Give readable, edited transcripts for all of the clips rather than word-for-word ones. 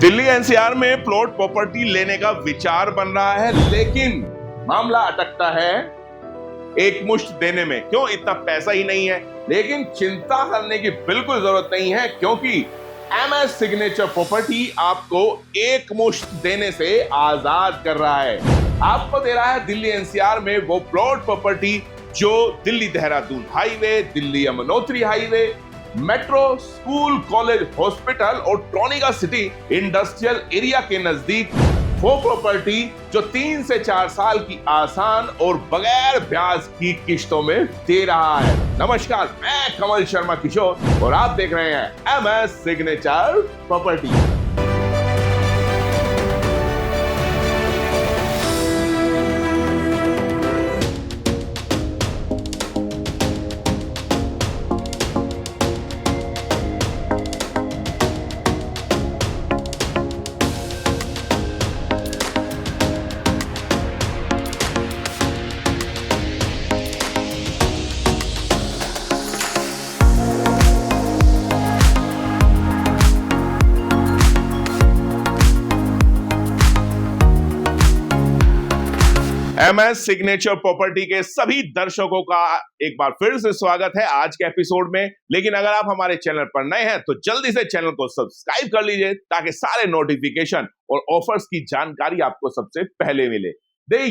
Delhi NCR में plot property लेने का विचार बन रहा है, लेकिन मामला अटकता है एक मुश्त देने में। क्यों? इतना पैसा ही नहीं है। लेकिन चिंता करने की बिल्कुल जरूरत नहीं है, क्योंकि एमएस सिग्नेचर प्रॉपर्टी आपको एक मुश्त देने से आजाद कर रहा है। आपको दे रहा है दिल्ली एनसीआर में वो प्लॉट प्रॉपर्टी जो Delhi Dehradun highway, Delhi Yamunotri highway, metro, school, college, hospital और ट्रोनिका सिटी इंडस्ट्रियल एरिया के नजदीक वो प्रॉपर्टी जो 3 से 4 साल की आसान और बगैर ब्याज की किश्तों में दे रहा है। नमस्कार, मैं कमल शर्मा किशोर और आप देख रहे हैं MS signature property. MS signature property के सभी दर्शकों का एक बार फिर से स्वागत है आज के एपिसोड में। लेकिन अगर आप हमारे चैनल पर नए हैं तो जल्दी से चैनल को सब्सक्राइब कर लीजिए, ताकि सारे नोटिफिकेशन और ऑफर्स की जानकारी आपको सबसे पहले मिले।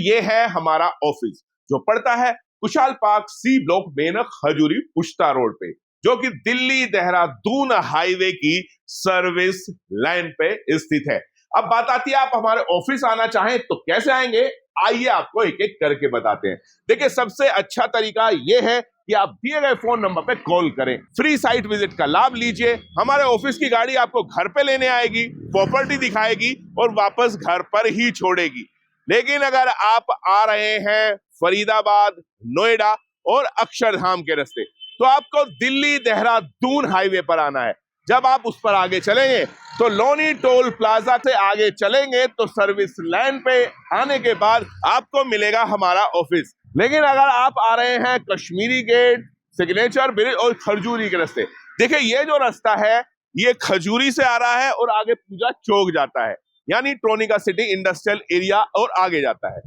ये है हमारा ऑफिस जो पड़ता है Kushal park C block main Khajuri Pushta road पे, जो कि दिल्ली देहरादून हाईवे की सर्विस लाइन पे स्थित है। अब बात आती है, आप हमारे ऑफिस आना चाहें तो कैसे आएंगे? आइए आपको एक एक करके बताते हैं। देखिए, सबसे अच्छा तरीका यह है कि आप दिए गए फोन नंबर पे कॉल करें। फ्री साइट विजिट का लाभ लीजिए। हमारे ऑफिस की गाड़ी आपको घर पे लेने आएगी, प्रॉपर्टी दिखाएगी और वापस घर पर ही छोड़ेगी। लेकिन अगर आप आ रहे हैं फरीदाबाद, नोएडा और अक्षरधाम के रास्ते, तो आपको दिल्ली देहरादून हाईवे पर आना है। जब आप उस पर आगे चलेंगे तो लोनी टोल प्लाजा से आगे चलेंगे तो सर्विस लाइन पे आने के बाद आपको मिलेगा हमारा ऑफिस। लेकिन अगर आप आ रहे हैं कश्मीरी गेट, सिग्नेचर ब्रिज और खजूरी के रास्ते, देखिए ये जो रास्ता है ये खजूरी से आ रहा है और आगे पूजा चौक जाता है, यानी ट्रोनिका सिटी इंडस्ट्रियल एरिया और आगे जाता है।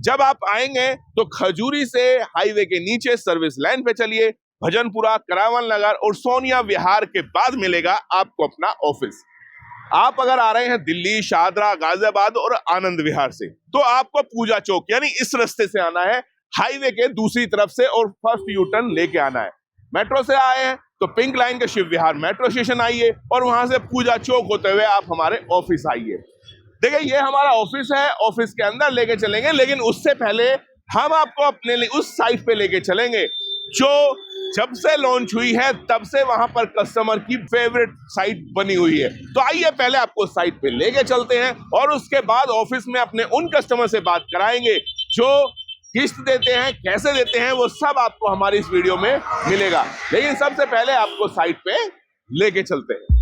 जब आप आएंगे तो खजूरी से हाईवे के नीचे सर्विस लाइन पे चलिए, भजनपुरा, करावल नगर और सोनिया विहार के बाद मिलेगा आपको अपना ऑफिस। आप अगर आ रहे हैं दिल्ली, शाहदरा, गाजियाबाद और आनंद विहार से, तो आपको पूजा चौक यानी इस रास्ते से आना है, हाईवे के दूसरी तरफ से, और फर्स्ट यू टर्न लेके आना है। मेट्रो से आए हैं तो पिंक लाइन के शिव विहार मेट्रो स्टेशन आइए और वहां से पूजा चौक होते हुए आप हमारे ऑफिस आइए। देखिए, ये हमारा ऑफिस है। ऑफिस के अंदर लेके चलेंगे, लेकिन उससे पहले हम आपको अपने लिए उस साइट पे लेके चलेंगे जो जब से लॉन्च हुई है तब से वहां पर कस्टमर की फेवरेट साइट बनी हुई है। तो आइए पहले आपको साइट पे लेके चलते हैं और उसके बाद ऑफिस में अपने उन कस्टमर से बात कराएंगे जो किस्त देते हैं, कैसे देते हैं, वो सब आपको हमारी इस वीडियो में मिलेगा। लेकिन सबसे पहले आपको साइट पे लेके चलते हैं।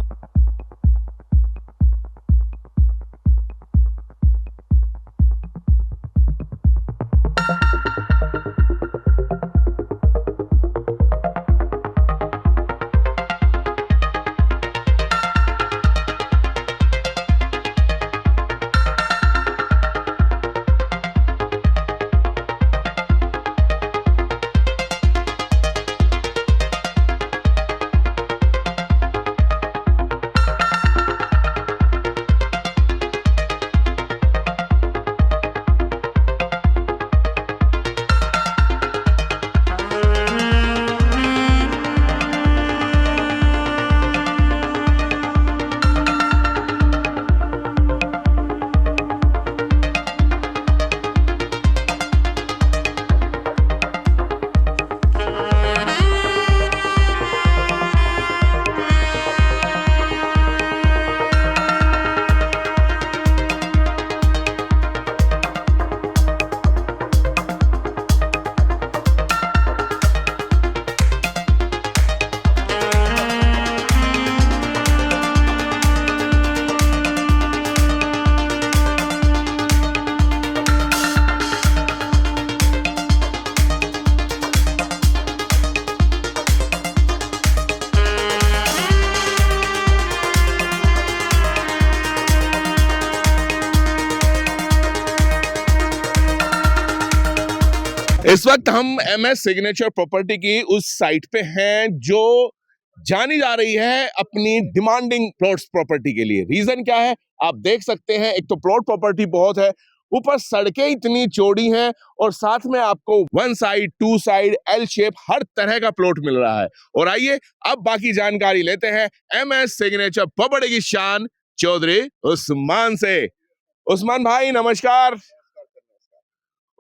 इस वक्त हम MS सिग्नेचर प्रॉपर्टी की उस साइट पे हैं जो जानी जा रही है अपनी डिमांडिंग प्लॉट्स प्रॉपर्टी के लिए। रीजन क्या है आप देख सकते हैं, एक तो प्लॉट प्रॉपर्टी बहुत है, ऊपर सड़कें इतनी चौड़ी हैं और साथ में आपको 1 साइड 2 साइड L शेप हर तरह का प्लॉट मिल रहा है। और आइए अब बाकी जानकारी लेते हैं MS सिग्नेचर प्रॉपर्टी की शान चौधरी उस्मान से। उस्मान भाई नमस्कार।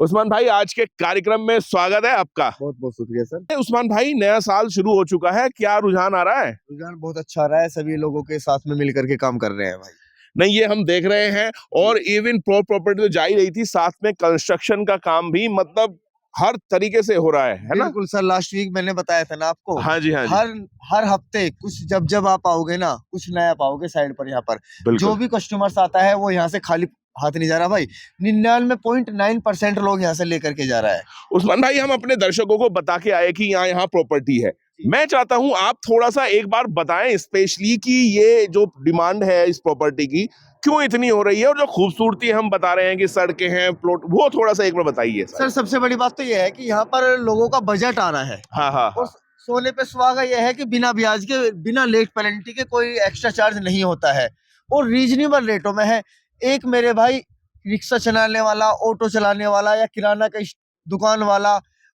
उस्मान भाई आज के कार्यक्रम में स्वागत है आपका। बहुत बहुत शुक्रिया सर। उस्मान भाई नया साल शुरू हो चुका है, क्या रुझान आ रहा है? रुझान बहुत अच्छा आ रहा है, सभी लोगों के साथ में मिलकर के काम कर रहे हैं भाई। नहीं ये हम देख रहे हैं और इवन प्रॉपर्टी तो जा ही रही थी, साथ में कंस्ट्रक्शन का काम भी मतलब हर तरीके से हो रहा है ना? बिल्कुल सर, लास्ट वीक मैंने बताया था ना आपको। हाँ जी हाँ जी। हर हफ्ते कुछ जब आप आओगे ना, कुछ नया पाओगे साइड पर। यहाँ पर जो भी कस्टमर्स आता है वो यहाँ से खाली हाथ नहीं जा रहा भाई। 99.9% लोग यहाँ से लेकर के जा रहा है। उस्मान भाई हम अपने दर्शकों को बता के आए कि यहाँ प्रॉपर्टी है, मैं चाहता हूँ आप थोड़ा सा एक बार बताएं स्पेशली कि ये जो डिमांड है इस प्रॉपर्टी की क्यों इतनी हो रही है, और जो खूबसूरती हम बता रहे हैं कि सड़कें हैं प्लॉट, वो थोड़ा सा एक बार बताइए सर। सबसे बड़ी बात तो ये है कि यहाँ पर लोगों का बजट आ रहा है। हाँ हाँ। और सोने पे सुहागा यह है कि बिना ब्याज के, बिना लेट पेनल्टी के कोई एक्स्ट्रा चार्ज नहीं होता है और रीजनेबल रेटों में है। एक मेरे भाई रिक्शा चलाने वाला, ऑटो चलाने वाला या किराना का दुकान वाला,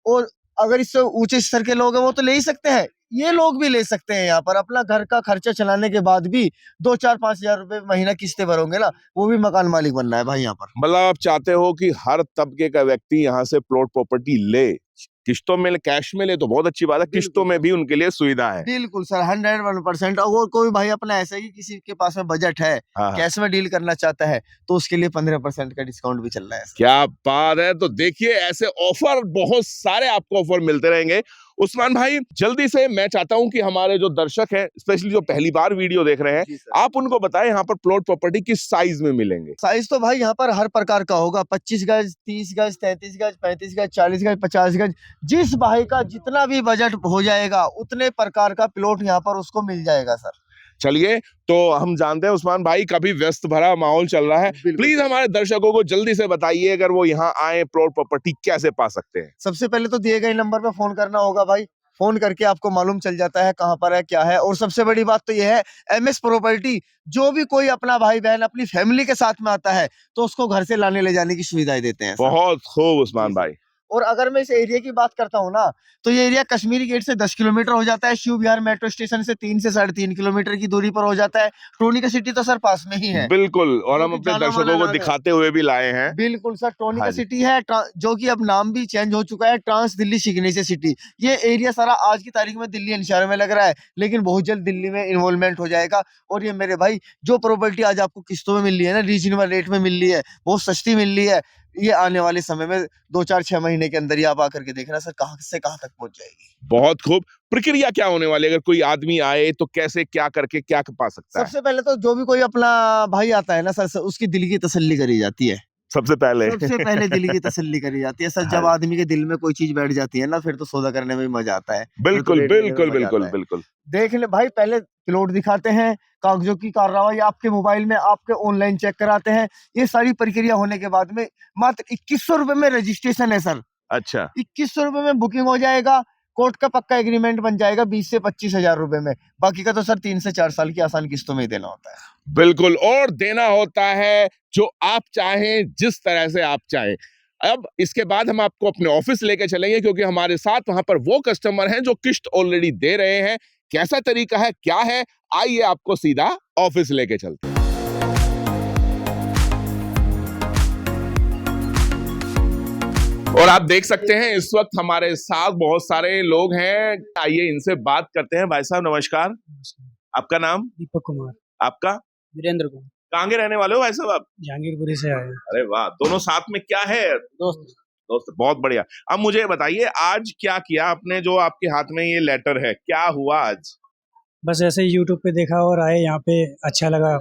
और अगर इससे ऊंचे स्तर के लोग हैं वो तो ले ही सकते हैं, ये लोग भी ले सकते हैं। यहाँ पर अपना घर का खर्चा चलाने के बाद भी 2-4-5 हजार रुपए महीना किस्तें भरोगे ना, वो भी मकान मालिक बनना है भाई यहाँ पर। मतलब आप चाहते हो कि हर तबके का व्यक्ति यहाँ से प्लॉट प्रॉपर्टी ले, किस्तों में कैश में ले तो बहुत अच्छी बात है, किस्तों में भी उनके लिए सुविधा है। बिल्कुल सर, 101%। और कोई भाई अपना ऐसा ही किसी के पास में बजट है, कैश में डील करना चाहता है, तो उसके लिए 15% का डिस्काउंट भी चल रहा है। क्या बात है। तो देखिए ऐसे ऑफर बहुत सारे आपको ऑफर मिलते रहेंगे। उस्मान भाई जल्दी से मैं चाहता हूं कि हमारे जो दर्शक हैं, स्पेशली जो पहली बार वीडियो देख रहे हैं, आप उनको बताएं यहाँ पर प्लॉट प्रॉपर्टी किस साइज में मिलेंगे। साइज तो भाई यहाँ पर हर प्रकार का होगा, 25 गज, 30 गज, 33 गज, 35 गज, 40 गज, 50 गज। जिस भाई का जितना भी बजट हो जाएगा उतने प्रकार का प्लॉट यहाँ पर उसको मिल जाएगा सर। चलिए तो हम जानते हैं उस्मान भाई काफी व्यस्त भरा माहौल चल रहा है, प्लीज हमारे दर्शकों को जल्दी से बताइए अगर वो यहाँ आए प्लॉट प्रॉपर्टी कैसे पा सकते हैं। सबसे पहले तो दिए गए नंबर पे फोन करना होगा भाई। फोन करके आपको मालूम चल जाता है कहाँ पर है क्या है। और सबसे बड़ी बात तो यह है, MS प्रॉपर्टी जो भी कोई अपना भाई बहन अपनी फैमिली के साथ में आता है तो उसको घर से लाने ले जाने की सुविधाएं देते हैं। बहुत खूब उस्मान भाई। और अगर मैं इस एरिया की बात करता हूँ ना, तो ये एरिया कश्मीरी गेट से 10 किलोमीटर हो जाता है, शिव विहार मेट्रो स्टेशन से 3 से 3.5 किलोमीटर की दूरी पर हो जाता है। टोनिका सिटी तो सर पास में ही है। बिल्कुल, और हम अपने दर्शकों को दिखाते हुए भी लाए हैं। बिल्कुल सर, टोनिका सिटी है जो कि अब नाम भी चेंज हो चुका है, ट्रांस दिल्ली सिग्नेचर सिटी। ये एरिया सारा आज की तारीख में दिल्ली एनसीआर में लग रहा है, लेकिन बहुत जल्द दिल्ली में इन्वॉल्वमेंट हो जाएगा। और ये मेरे भाई जो प्रॉपर्टी आज आपको किस्तों में मिल रही है ना, रीजनेबल रेट में मिल रही है, बहुत सस्ती मिल रही है, ये आने वाले समय में 2-4-6 महीने के अंदर ही आप आकर के देखना सर कहां से कहां तक पहुंच जाएगी। बहुत खूब। प्रक्रिया क्या होने वाली है, अगर कोई आदमी आए तो कैसे क्या करके क्या पा सकता है? सबसे पहले तो जो भी कोई अपना भाई आता है ना सर, उसकी दिल की तसल्ली करी जाती है। सबसे पहले दिल की तसल्ली करी जाती है सर। जब आदमी के दिल में कोई चीज बैठ जाती है ना, फिर तो सौदा करने में भी मजा आता है। बिल्कुल बिल्कुल बिल्कुल बिल्कुल। देख ले भाई, पहले प्लॉट दिखाते हैं, कागजों की कार्रवाई आपके मोबाइल में आपके ऑनलाइन चेक कराते हैं। ये सारी प्रक्रिया होने के बाद में मात्र 2100 रुपए में रजिस्ट्रेशन है सर। अच्छा, 2100 रुपए में बुकिंग हो जाएगा, कोर्ट का पक्का एग्रीमेंट बन जाएगा 20 से 25 हजार रुपए में। बाकी का तो सर 3 से 4 साल की आसान किस्तों में ही देना होता है। बिल्कुल, और देना होता है जो आप चाहें, जिस तरह से आप चाहें। अब इसके बाद हम आपको अपने ऑफिस लेके चलेंगे, क्योंकि हमारे साथ वहां पर वो कस्टमर हैं जो किस्त ऑलरेडी दे रहे हैं। कैसा तरीका है, क्या है, आइए आपको सीधा ऑफिस लेके चलते हैं। और आप देख सकते हैं इस वक्त हमारे साथ बहुत सारे लोग हैं, आइए इनसे बात करते हैं। भाई साहब नमस्कार, आपका नाम? दीपक कुमार। आपका? वीरेंद्र कुमार। कहाँ के रहने वाले हो भाई साहब आप? जहांगीरपुरी से आए। अरे वाह, दोनों साथ में, क्या है? दोस्त, बहुत बढ़िया। अब मुझे बताइए आज क्या किया आपने, जो आपके हाथ में ये लेटर है, क्या हुआ आज? बस ऐसे ही यूट्यूब पे देखा और आए यहाँ पे, अच्छा लगा।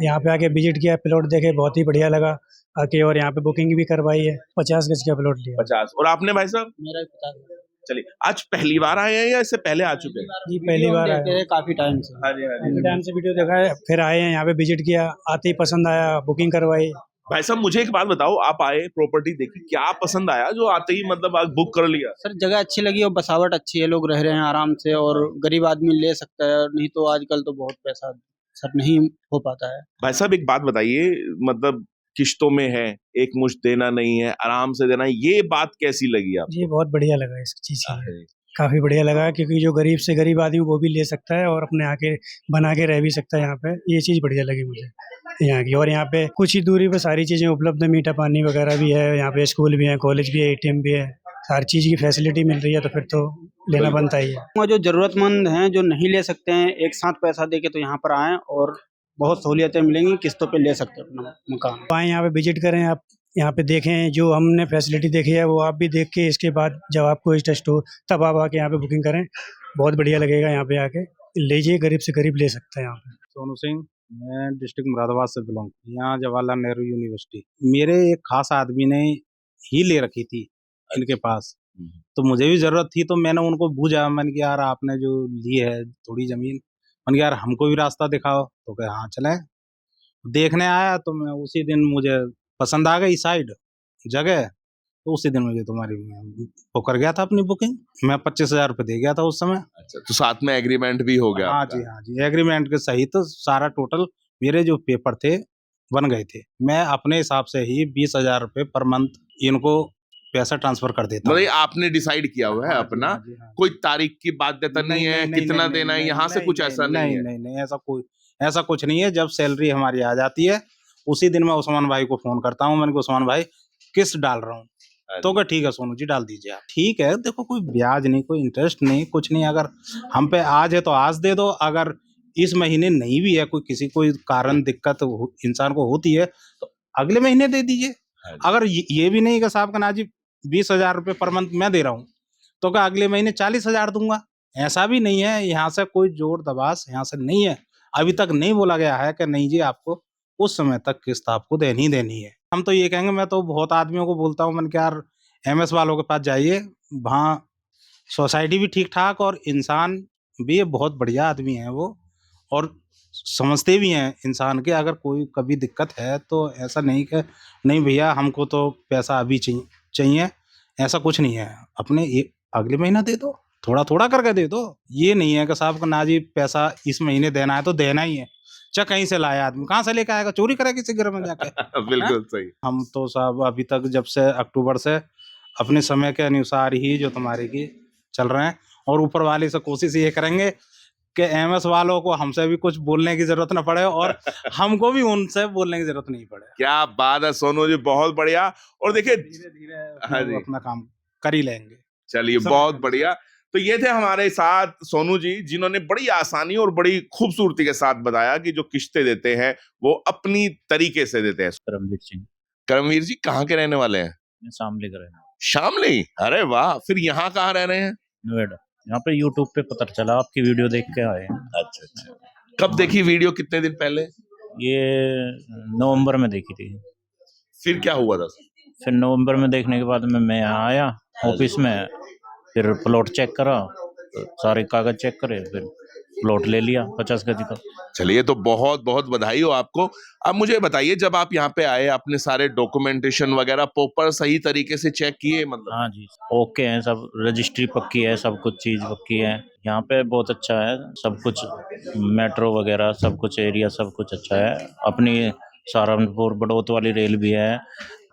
यहाँ पे आके विजिट किया, प्लॉट देखे, बहुत ही बढ़िया लगा आके, और यहाँ पे बुकिंग भी करवाई है। 50 गज का प्लॉट लिया। 50। और आपने भाई साहब? मेरा 50। चलिए, आज पहली बार आए हैं या इससे पहले आ चुके हैं? जी पहली बार आए, काफी टाइम से। काफी टाइम से वीडियो देखा है, फिर आए हैं यहाँ पे, विजिट किया, आते ही पसंद आया, बुकिंग करवाई, भाई साहब मुझे एक बात बताओ, आप आए प्रॉपर्टी देखी, क्या पसंद आया जो आते ही मतलब आज बुक कर लिया? सर जगह अच्छी लगी और बसावट अच्छी है, लोग रह रहे हैं आराम से और गरीब आदमी ले सकता है, नहीं तो आजकल तो बहुत पैसा सर नहीं हो पाता है। भाई साहब एक बात बताइए, मतलब किश्तों में है, एक मुश्त देना नहीं है, आराम से देना है, ये बात कैसी लगी आपको? ये बहुत बढ़िया लगा इस चीज़ की, काफ़ी बढ़िया लगा, क्योंकि जो गरीब से गरीब आदमी वो भी ले सकता है और अपने आके बना के रह भी सकता है यहाँ पे। ये चीज़ बढ़िया लगी मुझे यहाँ की। और यहाँ पे कुछ ही दूरी पे सारी चीज़ें उपलब्ध है, मीठा पानी वगैरह भी है, यहाँ पे स्कूल भी है, कॉलेज भी है, ATM भी है, हर चीज़ की फैसिलिटी मिल रही है, तो फिर तो लेना बनता ही है। और जो जरूरतमंद हैं, जो नहीं ले सकते हैं, एक साथ पैसा दे के तो यहाँ पर आएँ और बहुत सहूलियतें मिलेंगी, किस्तों पे ले सकते हैं अपना मकान। आएँ यहाँ पे विजिट करें, आप यहाँ पे देखें, जो हमने फैसिलिटी देखी है वो आप भी देख के इसके बाद जब आपको इंटरेस्ट हो तब आप आके यहाँ पे बुकिंग करें, बहुत बढ़िया लगेगा। यहाँ पे आके लीजिए, गरीब से गरीब ले सकते हैं यहाँ पे। सोनू सिंह, मैं डिस्ट्रिक्ट मुरादाबाद से बिलोंग, यहाँ जवाहरलाल नेहरू यूनिवर्सिटी मेरे एक खास आदमी ने ही ले रखी थी इनके पास, तो मुझे भी जरूरत थी, तो मैंने उनको पूछा, मैंने कहा यार आपने जो ली है थोड़ी जमीन, मैंने कहा यार हमको भी रास्ता दिखाओ, तो कहे हाँ चलें। देखने आया तो मैं उसी दिन मुझे पसंद आ गई साइड जगह, तो उसी दिन मुझे तुम्हारी वो कर गया था अपनी बुकिंग, मैं 25,000 रुपये दे गया था उस समय। अच्छा, तो साथ में एग्रीमेंट भी हो गया हाँ आपका? जी, हाँ जी, एग्रीमेंट के सहित तो सारा टोटल मेरे जो पेपर थे बन गए थे। मैं अपने हिसाब से ही 20,000 रुपये पर मंथ इनको पैसा ट्रांसफर कर देता हूँ। मतलब आपने डिसाइड किया हुआ है हाँ जी, अपना, हाँ जी, हाँ जी। कोई तारीख की बाध्यता नहीं है, कितना देना है, यहाँ से कुछ ऐसा नहीं है? नहीं, ऐसा कुछ नहीं है। जब सैलरी हमारी आ जाती है उसी दिन मैं उस्मान भाई को फोन करता हूँ, मैंने कहा उस्मान भाई किस्त डाल रहा हूँ, तो क्या ठीक है सोनू जी डाल दीजिए आप। ठीक है, देखो कोई ब्याज नहीं, कोई इंटरेस्ट नहीं, कुछ नहीं, अगर हम पे आज है तो आज दे दो, अगर इस महीने नहीं भी है, कोई कारण दिक्कत इंसान को होती है तो अगले महीने दे दीजिए। अगर ये भी नहीं कि साहब का ना जी 20,000 रुपये पर मंथ मैं दे रहा हूँ, तो क्या अगले महीने 40,000 दूंगा, ऐसा भी नहीं है। यहाँ से कोई जोर दबास यहाँ से नहीं है, अभी तक नहीं बोला गया है कि नहीं जी आपको उस समय तक किस्त आपको देनी है। हम तो ये कहेंगे, मैं तो बहुत आदमियों को बोलता हूँ, मैंने क्या यार MS वालों के पास जाइए, वहाँ सोसाइटी भी ठीक ठाक और इंसान भी बहुत बढ़िया आदमी है वो, और समझते भी हैं इंसान के, अगर कोई कभी दिक्कत है तो ऐसा नहीं कि नहीं भैया हमको तो पैसा अभी चाहिए, ऐसा कुछ नहीं है। अपने ये अगले महीना दे दो, थोड़ा थोड़ा करके दे दो। ये नहीं है कि साहब का ना जी पैसा इस महीने देना है तो देना ही है, चाहे कहीं से लाया आदमी, कहाँ से लेके आएगा, चोरी करेगा किसी घर में जाके। बिल्कुल सही। हम तो साहब अभी तक जब से अक्टूबर से अपने समय के अनुसार ही जो तुम्हारे की चल रहे हैं, और ऊपर वाले से कोशिश ये करेंगे कि MS वालों को हमसे भी कुछ बोलने की जरूरत ना पड़े और हमको भी उनसे बोलने की जरूरत नहीं पड़े। क्या बात है सोनू जी, बहुत बढ़िया। और देखिए धीरे धीरे हाँ जी, अपना काम कर ही लेंगे। चलिए बहुत बढ़िया। तो ये थे हमारे साथ सोनू जी, जिन्होंने बड़ी आसानी और बड़ी खूबसूरती के साथ बताया कि जो किस्तें देते हैं वो अपनी तरीके से देते हैं। करमवीर सिंह, करमवीर जी कहाँ के रहने वाले हैं? मैं शामली का रहना, शामली? अरे वाह, फिर यहाँ कहाँ रह रहे हैं? नोएडा। यहाँ पे YouTube पे पता चला, आपकी वीडियो देख के आए हैं। अच्छा। कब देखी वीडियो, कितने दिन पहले? ये नवंबर में देखी थी। फिर क्या हुआ था? फिर नवंबर में देखने के बाद मैं यहाँ आया ऑफिस में, फिर प्लॉट चेक करा, तो सारे कागज चेक करे, फिर प्लॉट ले लिया 50 गज का। चलिए, तो बहुत बहुत बधाई हो आपको। अब मुझे बताइए, जब आप यहाँ पे आए, आपने सारे डॉक्यूमेंटेशन वगैरह प्रॉपर सही तरीके से चेक किए? मतलब हाँ जी, ओके है सब, रजिस्ट्री पक्की है, सब कुछ चीज़ पक्की है। यहाँ पे बहुत अच्छा है सब कुछ, मेट्रो वगैरह सब कुछ, एरिया सब कुछ अच्छा है। अपनी सहारनपुर बड़ौत वाली रेल भी है,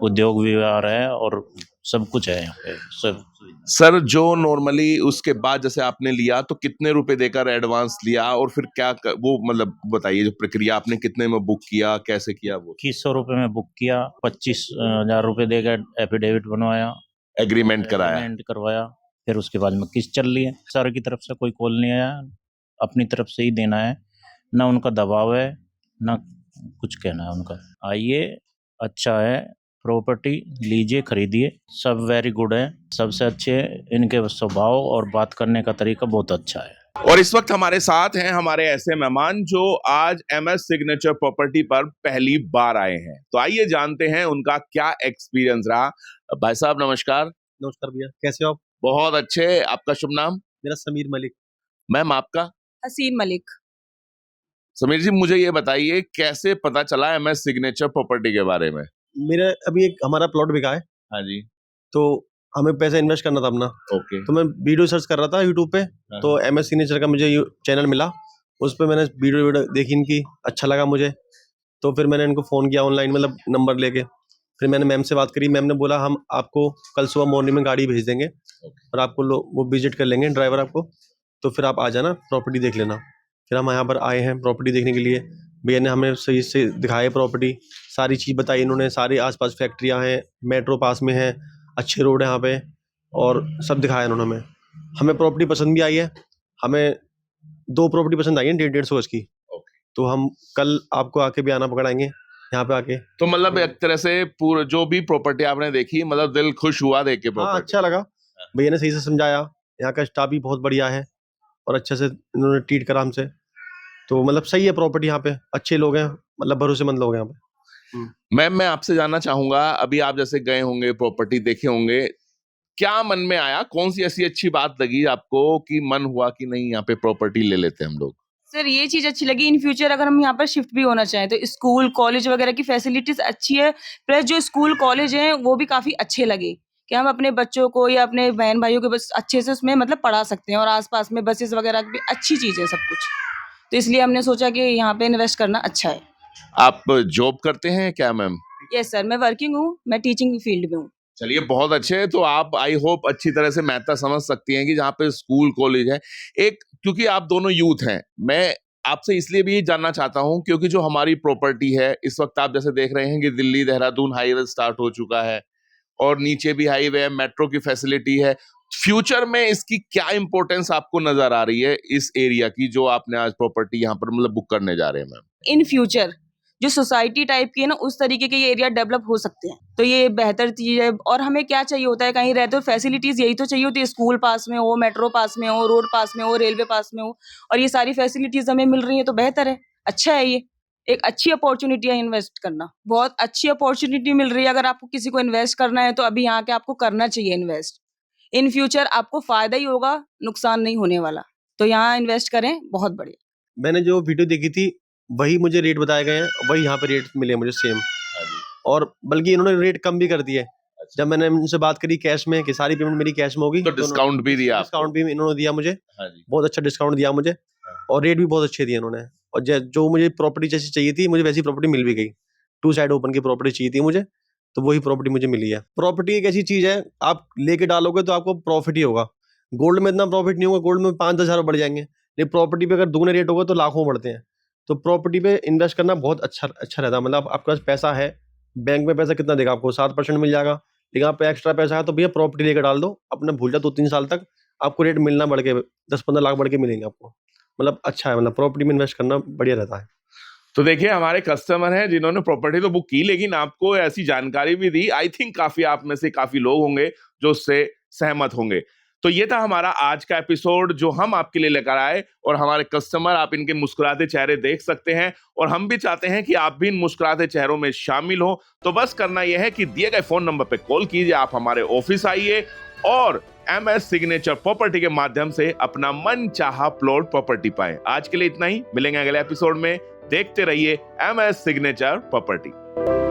उद्योग भी आ रहा है, और सब कुछ है यहाँ पे सब। सर, जो नॉर्मली उसके बाद जैसे आपने लिया तो कितने रुपए देकर एडवांस लिया, और फिर क्या वो मतलब बताइए, जो प्रक्रिया आपने कितने में बुक किया, कैसे किया? वो 2100 रुपये में बुक किया, 25,000 रुपये देकर एफिडेविट बनवाया, एग्रीमेंट कराया। एग्रीमेंट करवाया, फिर उसके बाद में किस्त चल रही है। सर की तरफ से कोई कॉल नहीं आया, अपनी तरफ से ही देना है, ना उनका दबाव है ना कुछ कहना है उनका। आइए, अच्छा है, प्रॉपर्टी लीजिए, खरीदिए, सब वेरी गुड है, सबसे अच्छे इनके स्वभाव और बात करने का तरीका बहुत अच्छा है। और इस वक्त हमारे साथ हैं हमारे ऐसे मेहमान जो आज MS सिग्नेचर प्रॉपर्टी पर पहली बार आए हैं। तो आइए जानते हैं उनका क्या एक्सपीरियंस रहा। भाई साहब नमस्कार। नमस्कार भैया, कैसे हो आप? बहुत अच्छे। आपका शुभ नाम? मेरा समीर मलिक। मैम आपका? हसीन मलिक। समीर जी, मुझे ये बताइए कैसे पता चला MS सिग्नेचर प्रॉपर्टी के बारे में? मेरा अभी एक हमारा प्लॉट बिका है, हाँ जी। तो हमें पैसा इन्वेस्ट करना था अपना। ओके। तो मैं वीडियो सर्च कर रहा था यूट्यूब पे, तो MS सिग्नेचर का मुझे चैनल मिला, उस पर मैंने वीडियो देखी इनकी, अच्छा लगा मुझे। तो फिर मैंने इनको फ़ोन किया ऑनलाइन, मतलब नंबर लेके। फिर मैंने मैम से बात करी, मैम ने बोला हम आपको कल सुबह मॉर्निंग में गाड़ी भेज देंगे और आपको वो विजिट कर लेंगे ड्राइवर आपको, तो फिर आप आ जाना, प्रॉपर्टी देख लेना। फिर हम यहाँ पर आए हैं प्रॉपर्टी देखने के लिए। भैया ने हमें सही से दिखाया प्रॉपर्टी, सारी चीज़ बताई इन्होंने, सारी आसपास फैक्ट्रियाँ हैं, मेट्रो पास में है, अच्छे रोड है यहाँ पे, और सब दिखाया इन्होंने हमें। हमें प्रॉपर्टी पसंद भी आई है, हमें 2 प्रॉपर्टी पसंद आई है 150-150 गज की। तो हम कल आपको आके बयाना पकड़ाएंगे यहाँ पे आके। तो मतलब एक तरह से पूरा जो भी प्रॉपर्टी आपने देखी, मतलब दिल खुश हुआ देख के हाँ, प्रॉपर्टी? अच्छा लगा, भैया ने सही से समझाया, यहाँ का स्टाफ भी बहुत बढ़िया है और अच्छे से इन्होंने ट्रीट करा हमसे। तो मतलब सही है प्रॉपर्टी, यहाँ पे अच्छे लोग हैं, मतलब भरोसेमंद लोग हैं यहाँ पे। मैम, मैं आपसे जानना चाहूंगा, अभी आप जैसे गए होंगे, प्रॉपर्टी देखे होंगे, क्या मन में आया, कौन सी ऐसी अच्छी बात लगी आपको कि मन हुआ कि नहीं यहाँ पे प्रॉपर्टी ले लेते हैं हम लोग? सर ये चीज अच्छी लगी, इन फ्यूचर अगर हम यहाँ पर शिफ्ट भी होना चाहें तो स्कूल कॉलेज वगैरह की फैसिलिटीज अच्छी है, प्लस जो स्कूल कॉलेज हैं वो भी काफी अच्छे लगे कि हम अपने बच्चों को या अपने बहन भाइयों को बस अच्छे से उसमें मतलब पढ़ा सकते हैं, और आसपास में बसेस वगैरह की भी अच्छी चीज है सब कुछ। तो इसलिए हमने सोचा कि यहाँ पे इन्वेस्ट करना अच्छा है। आप जॉब करते हैं क्या मैम? यस सर, मैं वर्किंग हूँ, मैं टीचिंग फील्ड में हूँ। चलिए, बहुत अच्छे हैं। तो आप आई होप अच्छी तरह से महत्ता समझ सकती हैं कि जहाँ पे स्कूल कॉलेज है, एक क्योंकि आप दोनों यूथ हैं, मैं आपसे इसलिए भी जानना चाहता हूं क्योंकि जो हमारी प्रॉपर्टी है इस वक्त आप जैसे देख रहे हैं कि दिल्ली देहरादून हाईवे स्टार्ट हो चुका है और नीचे भी हाईवे है, मेट्रो की फैसिलिटी है। फ्यूचर में इसकी क्या इंपॉर्टेंस आपको नजर आ रही है इस एरिया की, जो आपने आज प्रॉपर्टी यहाँ पर मतलब बुक करने जा रहे हैं मैम? इन फ्यूचर जो सोसाइटी टाइप की है ना, उस तरीके के ये एरिया डेवलप हो सकते हैं, तो ये बेहतर चीज है। और हमें क्या चाहिए होता है, कहीं रहते हो फैसिलिटीज यही तो चाहिए होती है, स्कूल पास में हो, मेट्रो पास में हो, रोड पास में हो, रेलवे पास में हो, और ये सारी फैसिलिटीज हमें मिल रही है तो बेहतर है, अच्छा है। ये एक अच्छी अपॉर्चुनिटी है इन्वेस्ट करना, बहुत अच्छी अपॉर्चुनिटी मिल रही है। अगर आपको किसी को इन्वेस्ट करना है तो अभी यहाँ के आपको करना चाहिए इन्वेस्ट। इन फ्यूचर आपको फायदा ही होगा, नुकसान नहीं होने वाला, तो यहाँ इन्वेस्ट करें, बहुत बढ़िया। मैंने जो वीडियो देखी थी वही मुझे रेट बताए गए हैं, वही यहाँ पे रेट मिले मुझे सेम, और बल्कि इन्होंने रेट कम भी कर दिए। जब मैंने उनसे बात करी कैश में कि सारी पेमेंट मेरी कैश में होगी, तो डिस्काउंट भी दिया? डिस्काउंट भी इन्होंने दिया मुझे, हाँ जी। बहुत अच्छा डिस्काउंट दिया मुझे, और रेट भी बहुत अच्छे दिए इन्होंने। और जो मुझे प्रॉपर्टी जैसी चाहिए थी, मुझे वैसी प्रॉपर्टी मिल भी गई। 2 साइड ओपन की प्रॉपर्टी चाहिए थी मुझे, तो वही प्रॉपर्टी मुझे मिली है। प्रॉपर्टी एक ऐसी चीज है, आप लेके डालोगे तो आपको प्रॉफिट ही होगा। गोल्ड में इतना प्रॉफिट नहीं होगा, गोल्ड में 5-10 हज़ार बढ़ जाएंगे, लेकिन प्रॉपर्टी पे अगर दुगने रेट होगा तो लाखों बढ़ते हैं। तो प्रॉपर्टी पे इन्वेस्ट करना बहुत अच्छा रहता है। मतलब आपके पास पैसा है, बैंक में पैसा कितना देगा आपको, 7% मिल जाएगा, लेकिन आप पे एक्स्ट्रा पैसा है तो भैया प्रॉपर्टी लेकर डाल दो, अपना भूल जाओ, 2-3 साल तक आपको रेट मिलना बढ़ के 10-15 लाख बढ़ के मिलेंगे आपको। मतलब अच्छा है, मतलब प्रॉपर्टी में इन्वेस्ट करना बढ़िया रहता है। तो देखिए, हमारे कस्टमर हैं जिन्होंने प्रॉपर्टी तो बुक की, लेकिन आपको ऐसी जानकारी भी दी। आई थिंक काफी आप में से काफी लोग होंगे जो उससे सहमत होंगे। तो ये था हमारा आज का एपिसोड जो हम आपके लिए लेकर आए, और हमारे कस्टमर, आप इनके मुस्कुराते चेहरे देख सकते हैं, और हम भी चाहते हैं कि आप भी इन मुस्कुराते चेहरों में शामिल हो। तो बस करना यह है कि दिए गए फोन नंबर पे कॉल कीजिए, आप हमारे ऑफिस आइए और MS सिग्नेचर प्रॉपर्टी के माध्यम से अपना मन चाहा प्लॉट प्रॉपर्टी पाएं। आज के लिए इतना ही, मिलेंगे अगले एपिसोड में। देखते रहिए MS सिग्नेचर प्रॉपर्टी।